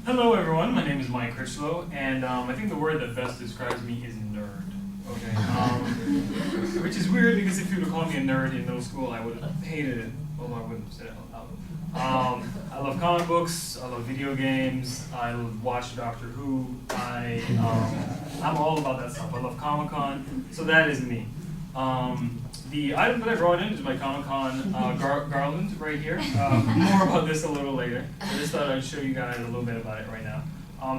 Hello everyone, my name is Mike Critchlow, and I think the word that best describes me is nerd. Okay, which is weird because if you were to call me a nerd in middle school, I would have hated it. Although I wouldn't have said it out loud. I love comic books, I love video games, I watch Doctor Who, I'm all about that stuff. I love Comic-Con, so that is me. The item that I brought in is my Comic-Con garland right here. More about this a little later. I just thought I'd show you guys a little bit about it right now.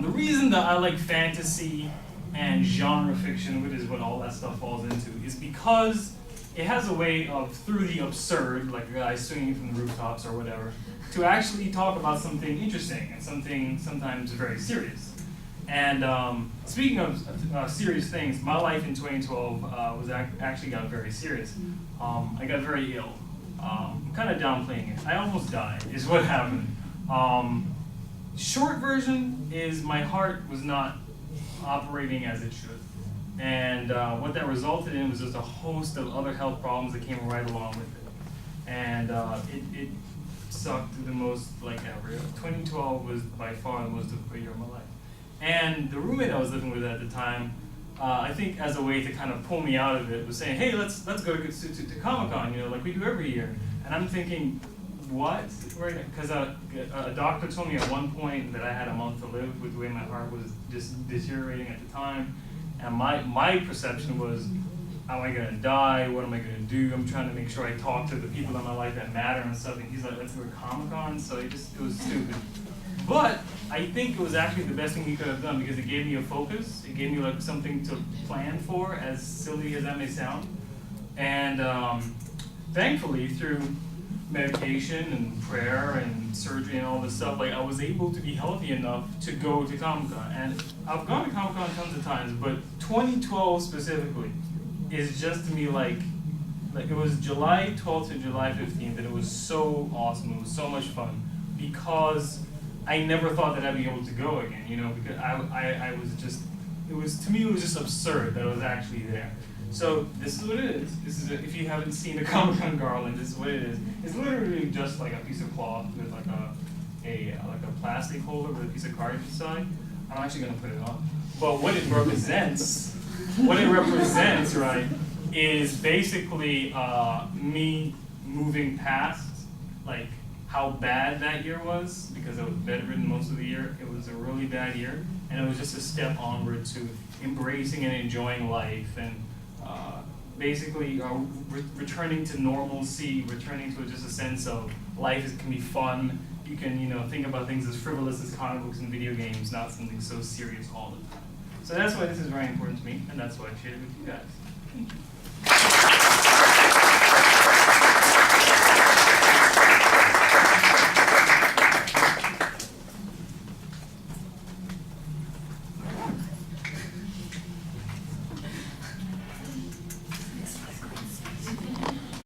The reason that I like fantasy and genre fiction, which is what all that stuff falls into, is because it has a way of, through the absurd, like a guy swinging from the rooftops or whatever, to actually talk about something interesting and something sometimes very serious. And speaking of serious things, my life in 2012 actually got very serious. I got very ill. I'm kind of downplaying it. I almost died, is what happened. Short version is my heart was not operating as it should. And what that resulted in was just a host of other health problems that came right along with it. And it sucked the most like ever. 2012 was by far the most difficult year of my life. And the roommate I was living with at the time, I think as a way to kind of pull me out of it, was saying, hey, let's go to Comic-Con, you know, like we do every year. And I'm thinking, what? Because a doctor told me at one point that I had a month to live with the way my heart was just deteriorating at the time. And my perception was, am I gonna die? What am I gonna do? I'm trying to make sure I talk to the people in my life that matter and stuff. And he's like, let's go to Comic-Con. So it was stupid. But I think it was actually the best thing he could have done because it gave me a focus. It gave me like something to plan for, as silly as that may sound. And thankfully, through medication and prayer and surgery and all this stuff, like I was able to be healthy enough to go to Comic-Con. And I've gone to Comic-Con tons of times, but 2012 specifically is just to me like it was July 12th to July 15th, and it was so awesome. It was so much fun because I never thought that I'd be able to go again, you know, because I was just, to me it was just absurd that it was actually there. So this is what it is. This is if you haven't seen a Comic-Con garland, this is what it is. It's literally just like a piece of cloth with like a plastic holder with a piece of card inside. I'm actually gonna put it on. But what it represents, right, is basically me moving past like how bad that year was, because I was bedridden most of the year. It was a really bad year, and it was just a step onward to embracing and enjoying life, and basically returning to normalcy, returning to just a sense of life can be fun. You can, you know, think about things as frivolous as comic books and video games, not something so serious all the time. So that's why this is very important to me, and that's why I shared it with you guys. Thank you.